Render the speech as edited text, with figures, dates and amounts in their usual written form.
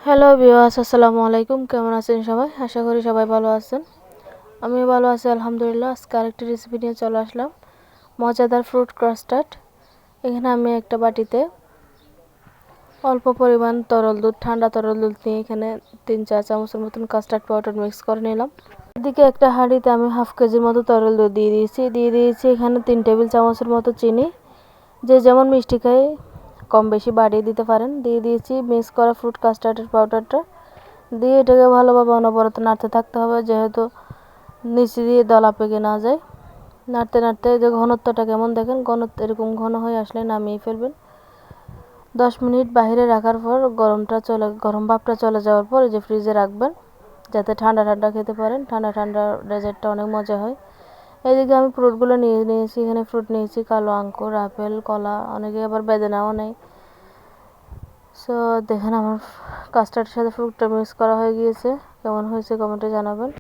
Hello viewers, আসসালামু আলাইকুম। কেমন আছেন সবাই? আশা করি সবাই ভালো আছেন। আমিও ভালো আছি আলহামদুলিল্লাহ। আজকে আরেকটি রেসিপি নিয়ে চলে আসলাম, মজাদার ফ্রুট কাস্টার্ড। এখানে আমি একটা বাটিতে অল্প পরিমাণ তরল দুধ, ঠান্ডা তরল দুধ নিয়ে এখানে 3-4 চামচের মতন কাস্টার্ড পাউডার মিক্স করে নিলাম। এদিকে একটা হাঁড়িতে আমি হাফ কেজির মতো তরল দুধ দিয়ে দিয়েছি এখানে 3 টেবিল চামচের মতো চিনি। যে যেমন মিষ্টি খায় কম বেশি বাড়িয়ে দিতে পারেন। দিয়ে দিয়েছি মিক্স করা ফ্রুট কাস্টার্ডের পাউডারটা। দিয়ে এটাকে ভালোভাবে অনবরত নাড়তে থাকতে হবে, যেহেতু নিচে দিয়ে দলা পেকে না যায়। নাড়তে নাড়তে যে ঘনত্বটা কেমন দেখেন, ঘনত্ব এরকম ঘন হয়ে আসলে নামিয়ে ফেলবেন। 10 মিনিট বাইরে রাখার পর গরম ভাবটা চলে যাওয়ার পর এই যে ফ্রিজে রাখবেন, যাতে ঠান্ডা ঠান্ডা খেতে পারেন। ঠান্ডা ঠান্ডা ডেজার্টটা অনেক মজা হয়। এইদিকে আমি ফ্রুটগুলো নিয়েছি। এখানে ফ্রুট নিয়েছি কালো আঙ্গুর, আপেল, কলা, অনেকে আবার বেদানাও নেয়। সো দেখেন আমার কাস্টার্ডের সাথে ফ্রুটটা মিক্স করা হয়ে গিয়েছে। কেমন হয়েছে কমেন্টে জানাবেন।